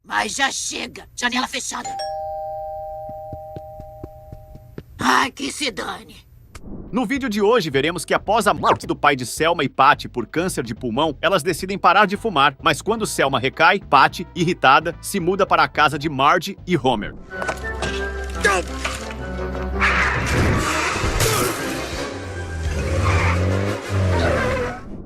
Mas já chega. Janela fechada. Ai, que se dane. No vídeo de hoje, veremos que após a morte do pai de Selma e Patty por câncer de pulmão, elas decidem parar de fumar, mas quando Selma recai, Patty, irritada, se muda para a casa de Marge e Homer.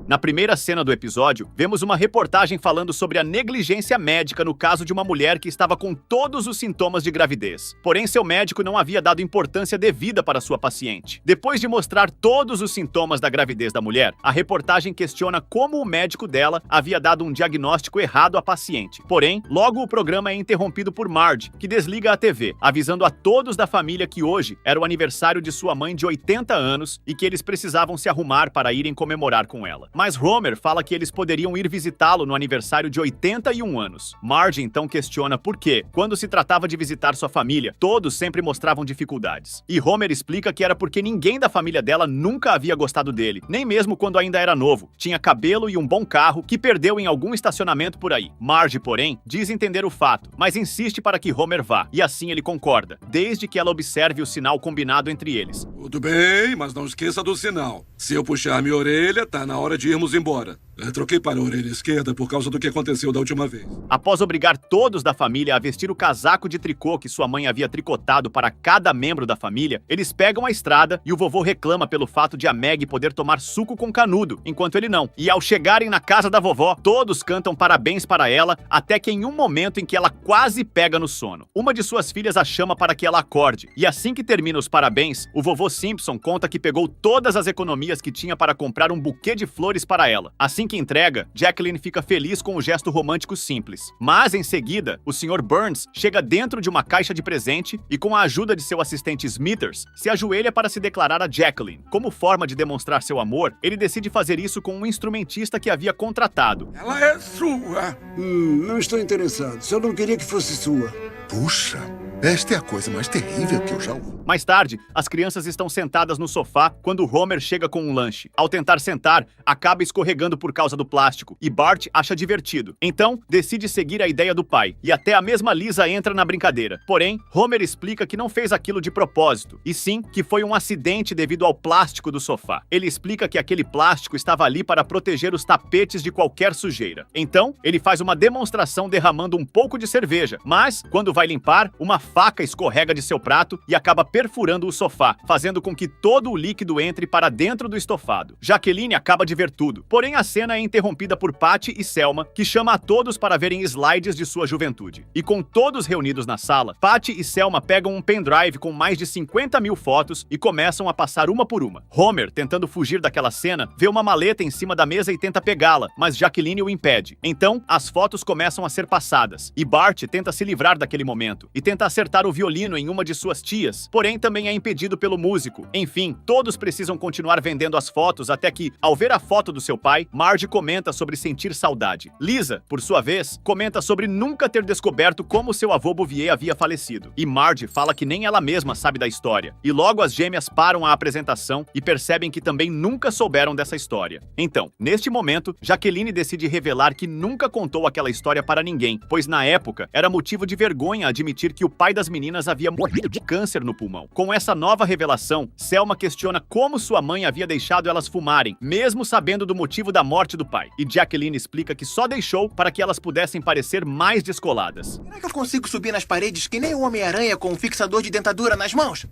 Na primeira cena do episódio, vemos uma reportagem falando sobre a negligência médica no caso de uma mulher que estava com todos os sintomas de gravidez. Porém, seu médico não havia dado importância devida para sua paciente. Depois de mostrar todos os sintomas da gravidez da mulher, a reportagem questiona como o médico dela havia dado um diagnóstico errado à paciente. Porém, logo o programa é interrompido por Marge, que desliga a TV, avisando a todos da família que hoje era o aniversário de sua mãe de 80 anos e que eles precisavam se arrumar para irem comemorar com ela. Mas Homer fala que eles poderiam ir visitá-lo no aniversário de 81 anos. Marge então questiona por quê, quando se tratava de visitar sua família, todos sempre mostravam dificuldades. E Homer explica que era porque ninguém da família dela nunca havia gostado dele, nem mesmo quando ainda era novo. Tinha cabelo e um bom carro que perdeu em algum estacionamento por aí. Marge, porém, diz entender o fato, mas insiste para que Homer vá, e assim ele concorda, desde que ela observe o sinal combinado entre eles. Tudo bem, mas não esqueça do sinal. Se eu puxar minha orelha, tá na hora de irmos embora. Eu troquei para a orelha esquerda por causa do que aconteceu da última vez. Após obrigar todos da família a vestir o casaco de tricô que sua mãe havia tricotado para cada membro da família, eles pegam a estrada e o vovô reclama pelo fato de a Meg poder tomar suco com canudo, enquanto ele não. E ao chegarem na casa da vovó, todos cantam parabéns para ela, até que em um momento em que ela quase pega no sono. Uma de suas filhas a chama para que ela acorde, e assim que termina os parabéns, o vovô Simpson conta que pegou todas as economias que tinha para comprar um buquê de flores para ela. Assim que entrega, Jacqueline fica feliz com o gesto romântico simples. Mas, em seguida, o Sr. Burns chega dentro de uma caixa de presente e, com a ajuda de seu assistente Smithers, se ajoelha para se declarar a Jacqueline. Como forma de demonstrar seu amor, ele decide fazer isso com um instrumentista que havia contratado. Ela é sua! Não estou interessado. Só não queria que fosse sua. Puxa, esta é a coisa mais terrível que eu já ouvi. Mais tarde, as crianças estão sentadas no sofá quando Homer chega com um lanche. Ao tentar sentar, acaba escorregando por causa do plástico e Bart acha divertido. Então, decide seguir a ideia do pai e até a mesma Lisa entra na brincadeira. Porém, Homer explica que não fez aquilo de propósito, e sim que foi um acidente devido ao plástico do sofá. Ele explica que aquele plástico estava ali para proteger os tapetes de qualquer sujeira. Então, ele faz uma demonstração derramando um pouco de cerveja, mas, quando vai limpar, uma faca escorrega de seu prato e acaba perfurando o sofá, fazendo com que todo o líquido entre para dentro do estofado. Jacqueline acaba de ver tudo, porém a cena é interrompida por Patty e Selma, que chama a todos para verem slides de sua juventude. E com todos reunidos na sala, Patty e Selma pegam um pendrive com mais de 50 mil fotos e começam a passar uma por uma. Homer, tentando fugir daquela cena, vê uma maleta em cima da mesa e tenta pegá-la, mas Jacqueline o impede. Então, as fotos começam a ser passadas, e Bart tenta se livrar daquele momento, e tenta acertar o violino em uma de suas tias, porém também é impedido pelo músico. Enfim, todos precisam continuar vendendo as fotos até que, ao ver a foto do seu pai, Marge comenta sobre sentir saudade. Lisa, por sua vez, comenta sobre nunca ter descoberto como seu avô Bouvier havia falecido. E Marge fala que nem ela mesma sabe da história. E logo as gêmeas param a apresentação e percebem que também nunca souberam dessa história. Então, neste momento, Jacqueline decide revelar que nunca contou aquela história para ninguém, pois na época era motivo de vergonha admitir que o pai das meninas havia morrido de câncer no pulmão. Com essa nova revelação, Selma questiona como sua mãe havia deixado elas fumarem, mesmo sabendo do motivo da morte do pai. E Jacqueline explica que só deixou para que elas pudessem parecer mais descoladas. Será que eu consigo subir nas paredes que nem o Homem-Aranha com um fixador de dentadura nas mãos?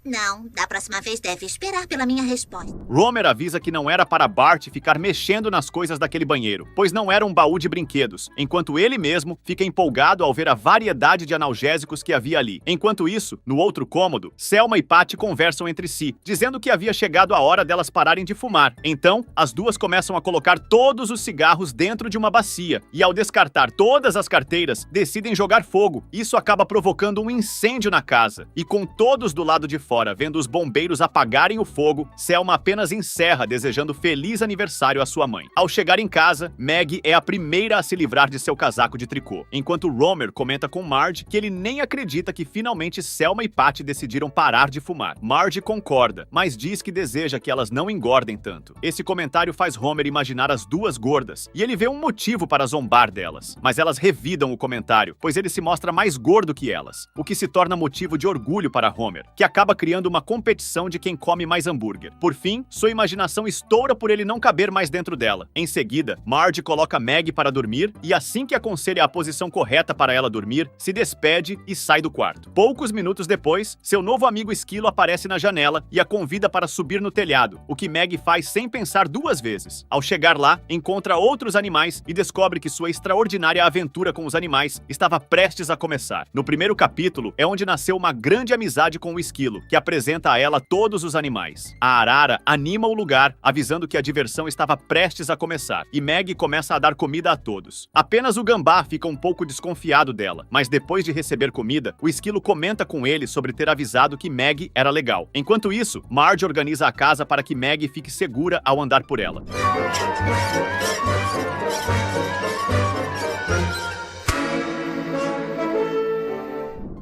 Não, da próxima vez deve esperar pela minha resposta. Homer avisa que não era para Bart ficar mexendo nas coisas daquele banheiro, pois não era um baú de brinquedos, enquanto ele mesmo fica empolgado ao ver a variedade de analgésicos que havia ali. Enquanto isso, no outro cômodo, Selma e Patty conversam entre si, dizendo que havia chegado a hora delas pararem de fumar. Então, as duas começam a colocar todos os cigarros dentro de uma bacia, e ao descartar todas as carteiras, decidem jogar fogo. Isso acaba provocando um incêndio na casa, e com todos do lado de fora, fora vendo os bombeiros apagarem o fogo, Selma apenas encerra desejando feliz aniversário à sua mãe. Ao chegar em casa, Maggie é a primeira a se livrar de seu casaco de tricô, enquanto Romer comenta com Marge que ele nem acredita que finalmente Selma e Patty decidiram parar de fumar. Marge concorda, mas diz que deseja que elas não engordem tanto. Esse comentário faz Homer imaginar as duas gordas, e ele vê um motivo para zombar delas. Mas elas revidam o comentário, pois ele se mostra mais gordo que elas, o que se torna motivo de orgulho para Homer, que acaba criando uma competição de quem come mais hambúrguer. Por fim, sua imaginação estoura por ele não caber mais dentro dela. Em seguida, Marge coloca Maggie para dormir e assim que aconselha a posição correta para ela dormir, se despede e sai do quarto. Poucos minutos depois, seu novo amigo Esquilo aparece na janela e a convida para subir no telhado, o que Maggie faz sem pensar duas vezes. Ao chegar lá, encontra outros animais e descobre que sua extraordinária aventura com os animais estava prestes a começar. No primeiro capítulo é onde nasceu uma grande amizade com o Esquilo, que apresenta a ela todos os animais. A arara anima o lugar, avisando que a diversão estava prestes a começar, e Maggie começa a dar comida a todos. Apenas o gambá fica um pouco desconfiado dela, mas depois de receber comida, o Esquilo comenta com ele sobre ter avisado que Maggie era legal. Enquanto isso, Marge organiza a casa para que Maggie fique segura ao andar por ela.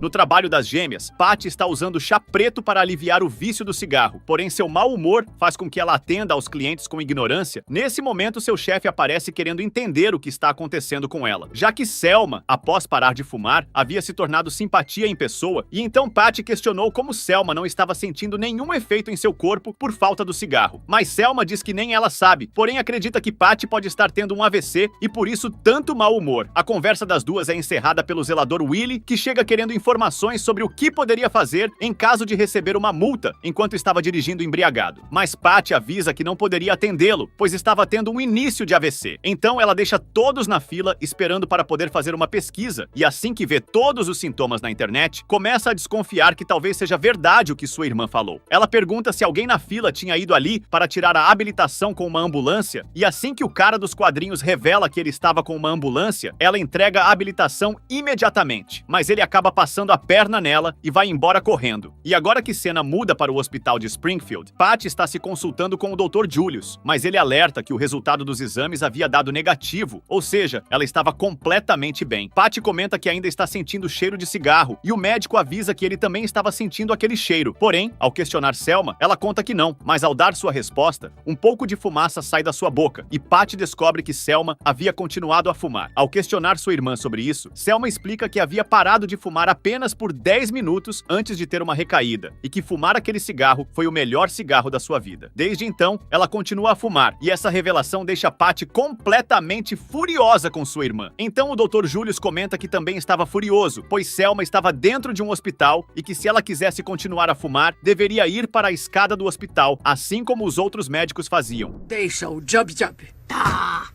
No trabalho das gêmeas, Patty está usando chá preto para aliviar o vício do cigarro, porém seu mau humor faz com que ela atenda aos clientes com ignorância. Nesse momento, seu chefe aparece querendo entender o que está acontecendo com ela, já que Selma, após parar de fumar, havia se tornado simpatia em pessoa, e então Patty questionou como Selma não estava sentindo nenhum efeito em seu corpo por falta do cigarro. Mas Selma diz que nem ela sabe, porém acredita que Patty pode estar tendo um AVC e por isso tanto mau humor. A conversa das duas é encerrada pelo zelador Willie, que chega querendo informações sobre o que poderia fazer em caso de receber uma multa enquanto estava dirigindo embriagado. Mas Patty avisa que não poderia atendê-lo, pois estava tendo um início de AVC. Então ela deixa todos na fila esperando para poder fazer uma pesquisa, e assim que vê todos os sintomas na internet, começa a desconfiar que talvez seja verdade o que sua irmã falou. Ela pergunta se alguém na fila tinha ido ali para tirar a habilitação com uma ambulância, e assim que o cara dos quadrinhos revela que ele estava com uma ambulância, ela entrega a habilitação imediatamente, mas ele acaba passando a perna nela e vai embora correndo. E agora que cena muda para o hospital de Springfield, Patty está se consultando com o Dr. Julius, mas ele alerta que o resultado dos exames havia dado negativo, ou seja, ela estava completamente bem. Patty comenta que ainda está sentindo cheiro de cigarro, e o médico avisa que ele também estava sentindo aquele cheiro. Porém, ao questionar Selma, ela conta que não, mas ao dar sua resposta, um pouco de fumaça sai da sua boca, e Patty descobre que Selma havia continuado a fumar. Ao questionar sua irmã sobre isso, Selma explica que havia parado de fumar apenas por 10 minutos antes de ter uma recaída, e que fumar aquele cigarro foi o melhor cigarro da sua vida. Desde então, ela continua a fumar, e essa revelação deixa Patty completamente furiosa com sua irmã. Então o Dr. Julius comenta que também estava furioso, pois Selma estava dentro de um hospital e que se ela quisesse continuar a fumar, deveria ir para a escada do hospital, assim como os outros médicos faziam. Deixa o Jub-Jub. Tá.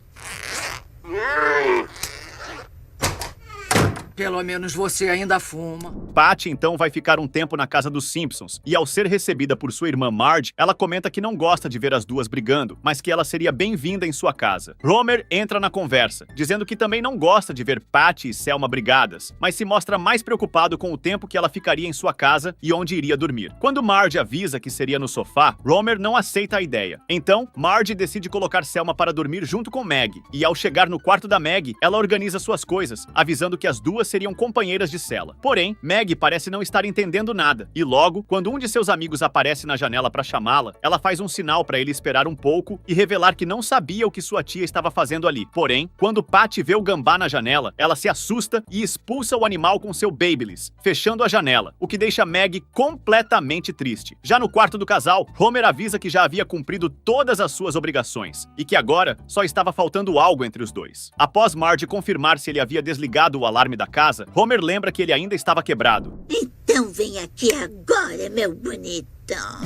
Pelo menos você ainda fuma. Patty então vai ficar um tempo na casa dos Simpsons, e ao ser recebida por sua irmã Marge, ela comenta que não gosta de ver as duas brigando, mas que ela seria bem-vinda em sua casa. Homer entra na conversa, dizendo que também não gosta de ver Patty e Selma brigadas, mas se mostra mais preocupado com o tempo que ela ficaria em sua casa e onde iria dormir. Quando Marge avisa que seria no sofá, Homer não aceita a ideia. Então, Marge decide colocar Selma para dormir junto com Maggie, e ao chegar no quarto da Maggie, ela organiza suas coisas, avisando que as duas seriam companheiras de cela. Porém, Maggie parece não estar entendendo nada, e logo, quando um de seus amigos aparece na janela para chamá-la, ela faz um sinal para ele esperar um pouco e revelar que não sabia o que sua tia estava fazendo ali. Porém, quando Patty vê o gambá na janela, ela se assusta e expulsa o animal com seu Babyliss, fechando a janela, o que deixa Maggie completamente triste. Já no quarto do casal, Homer avisa que já havia cumprido todas as suas obrigações, e que agora só estava faltando algo entre os dois. Após Marge confirmar se ele havia desligado o alarme da casa, Homer lembra que ele ainda estava quebrado. Então vem aqui agora, meu bonitão.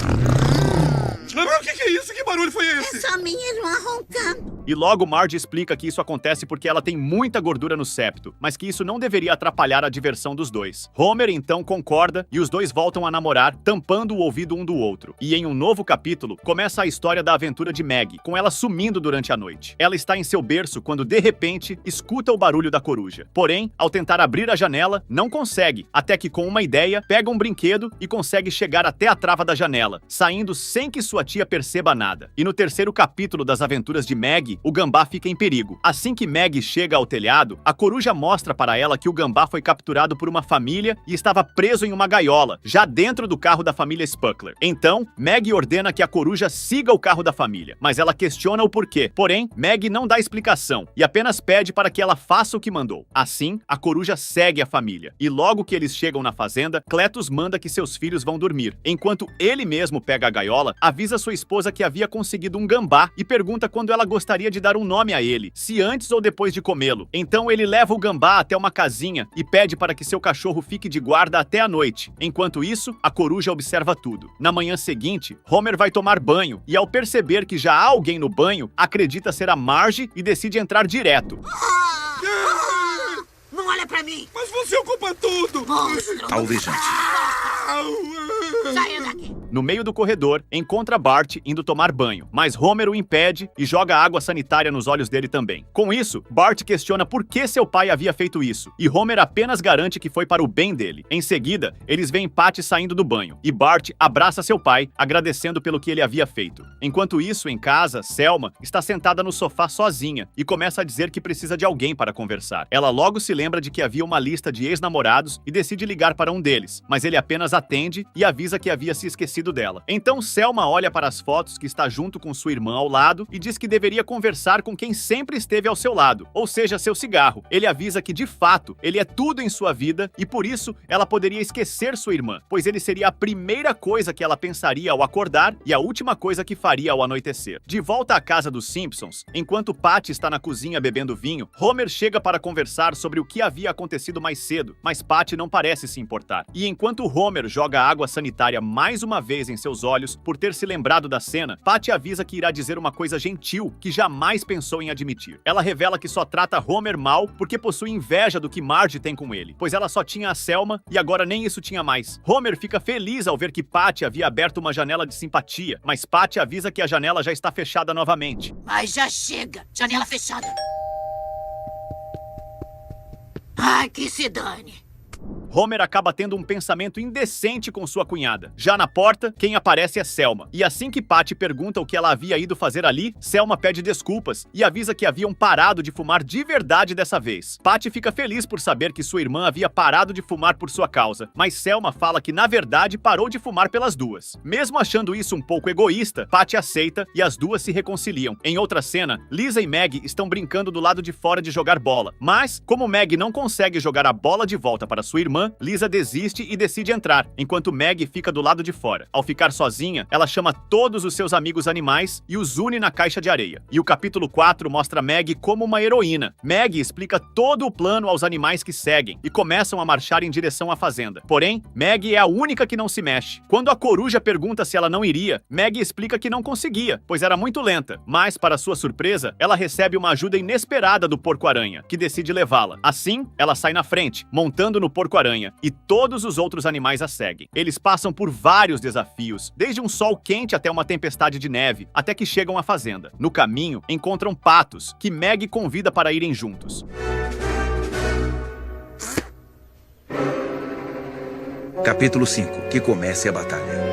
O que é isso? Que barulho foi esse? Só minha irmã roncando. E logo Marge explica que isso acontece porque ela tem muita gordura no septo, mas que isso não deveria atrapalhar a diversão dos dois. Homer então concorda e os dois voltam a namorar, tampando o ouvido um do outro. E em um novo capítulo, começa a história da aventura de Maggie, com ela sumindo durante a noite. Ela está em seu berço quando, de repente, escuta o barulho da coruja. Porém, ao tentar abrir a janela, não consegue, até que com uma ideia, pega um brinquedo e consegue chegar até a trava da janela, saindo sem que sua tia perceba nada. E no terceiro capítulo das aventuras de Maggie, o gambá fica em perigo. Assim que Maggie chega ao telhado, a coruja mostra para ela que o gambá foi capturado por uma família e estava preso em uma gaiola, já dentro do carro da família Spuckler. Então, Maggie ordena que a coruja siga o carro da família, mas ela questiona o porquê. Porém, Maggie não dá explicação e apenas pede para que ela faça o que mandou. Assim, a coruja segue a família. E logo que eles chegam na fazenda, Cletus manda que seus filhos vão dormir. Enquanto ele mesmo pega a gaiola, avisa sua esposa que havia conseguido um gambá e pergunta quando ela gostaria de dar um nome a ele, se antes ou depois de comê-lo. Então ele leva o gambá até uma casinha e pede para que seu cachorro fique de guarda até a noite. Enquanto isso, a coruja observa tudo. Na manhã seguinte, Homer vai tomar banho e ao perceber que já há alguém no banho, acredita ser a Marge e decide entrar direto. Não olha pra mim. Mas você ocupa tudo! Monstro. Alvejante. Saia daqui. No meio do corredor, encontra Bart indo tomar banho, mas Homer o impede e joga água sanitária nos olhos dele também. Com isso, Bart questiona por que seu pai havia feito isso, e Homer apenas garante que foi para o bem dele. Em seguida, eles veem Patty saindo do banho, e Bart abraça seu pai, agradecendo pelo que ele havia feito. Enquanto isso, em casa, Selma está sentada no sofá sozinha e começa a dizer que precisa de alguém para conversar. Ela logo se lembra de que havia uma lista de ex-namorados e decide ligar para um deles, mas ele apenas atende e avisa que havia se esquecido dela. Então Selma olha para as fotos que está junto com sua irmã ao lado e diz que deveria conversar com quem sempre esteve ao seu lado, ou seja, seu cigarro. Ele avisa que de fato ele é tudo em sua vida e por isso ela poderia esquecer sua irmã, pois ele seria a primeira coisa que ela pensaria ao acordar e a última coisa que faria ao anoitecer. De volta à casa dos Simpsons, enquanto Patty está na cozinha bebendo vinho, Homer chega para conversar sobre o que havia acontecido mais cedo, mas Patty não parece se importar. E enquanto Homer joga água sanitária mais uma vez em seus olhos por ter se lembrado da cena, Patty avisa que irá dizer uma coisa gentil que jamais pensou em admitir. Ela revela que só trata Homer mal porque possui inveja do que Marge tem com ele, pois ela só tinha a Selma e agora nem isso tinha mais. Homer fica feliz ao ver que Patty havia aberto uma janela de simpatia, mas Patty avisa que a janela já está fechada novamente. Mas já chega. Janela fechada. Ai, que se dane. Homer acaba tendo um pensamento indecente com sua cunhada. Já na porta, quem aparece é Selma. E assim que Patty pergunta o que ela havia ido fazer ali, Selma pede desculpas e avisa que haviam parado de fumar de verdade dessa vez. Patty fica feliz por saber que sua irmã havia parado de fumar por sua causa, mas Selma fala que na verdade parou de fumar pelas duas. Mesmo achando isso um pouco egoísta, Patty aceita e as duas se reconciliam. Em outra cena, Lisa e Maggie estão brincando do lado de fora de jogar bola, mas como Maggie não consegue jogar a bola de volta para sua irmã, Lisa desiste e decide entrar, enquanto Maggie fica do lado de fora. Ao ficar sozinha, ela chama todos os seus amigos animais e os une na caixa de areia. E o capítulo 4 mostra Maggie como uma heroína. Maggie explica todo o plano aos animais que seguem e começam a marchar em direção à fazenda. Porém, Maggie é a única que não se mexe. Quando a coruja pergunta se ela não iria, Maggie explica que não conseguia, pois era muito lenta. Mas, para sua surpresa, ela recebe uma ajuda inesperada do porco-aranha, que decide levá-la. Assim, ela sai na frente, montando no porco-aranha, e todos os outros animais a seguem. Eles passam por vários desafios, desde um sol quente até uma tempestade de neve, até que chegam à fazenda. No caminho, encontram patos, que Maggie convida para irem juntos. Capítulo 5. Que comece a batalha.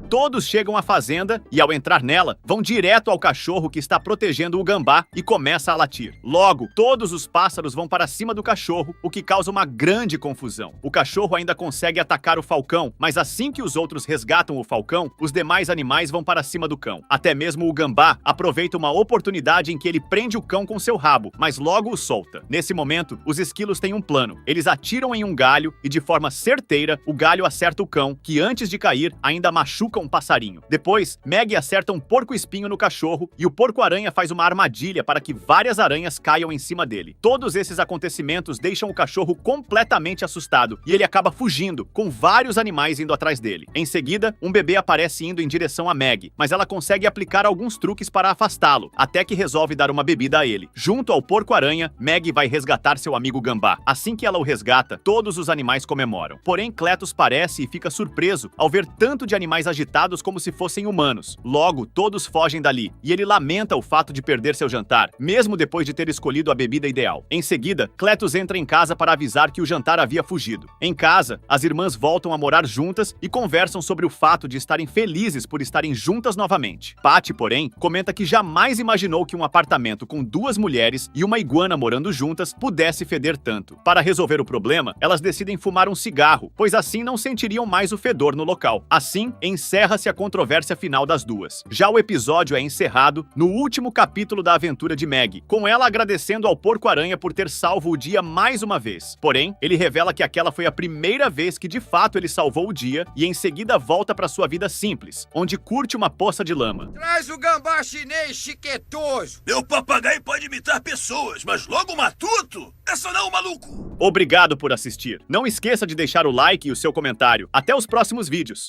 Todos chegam à fazenda e, ao entrar nela, vão direto ao cachorro que está protegendo o gambá e começa a latir. Logo, todos os pássaros vão para cima do cachorro, o que causa uma grande confusão. O cachorro ainda consegue atacar o falcão, mas assim que os outros resgatam o falcão, os demais animais vão para cima do cão. Até mesmo o gambá aproveita uma oportunidade em que ele prende o cão com seu rabo, mas logo o solta. Nesse momento, os esquilos têm um plano. Eles atiram em um galho e, de forma certeira, o galho acerta o cão, que antes de cair, ainda machuca um passarinho. Depois, Meg acerta um porco-espinho no cachorro e o porco-aranha faz uma armadilha para que várias aranhas caiam em cima dele. Todos esses acontecimentos deixam o cachorro completamente assustado e ele acaba fugindo, com vários animais indo atrás dele. Em seguida, um bebê aparece indo em direção a Meg, mas ela consegue aplicar alguns truques para afastá-lo, até que resolve dar uma bebida a ele. Junto ao porco-aranha, Meg vai resgatar seu amigo Gambá. Assim que ela o resgata, todos os animais comemoram. Porém, Cletus parece e fica surpreso ao ver tanto de animais agitados como se fossem humanos. Logo, todos fogem dali, e ele lamenta o fato de perder seu jantar, mesmo depois de ter escolhido a bebida ideal. Em seguida, Cletus entra em casa para avisar que o jantar havia fugido. Em casa, as irmãs voltam a morar juntas e conversam sobre o fato de estarem felizes por estarem juntas novamente. Patty, porém, comenta que jamais imaginou que um apartamento com 2 mulheres e uma iguana morando juntas pudesse feder tanto. Para resolver o problema, elas decidem fumar um cigarro, pois assim não sentiriam mais o fedor no local. Assim, encerra-se a controvérsia final das duas. Já o episódio é encerrado no último capítulo da aventura de Meg, com ela agradecendo ao porco-aranha por ter salvo o dia mais uma vez. Porém, ele revela que aquela foi a primeira vez que de fato ele salvou o dia e em seguida volta para sua vida simples, onde curte uma poça de lama. Traz o gambá chinês chiquetoso. Meu papagaio pode imitar pessoas, mas logo o matuto? Essa não, maluco! Obrigado por assistir. Não esqueça de deixar o like e o seu comentário. Até os próximos vídeos.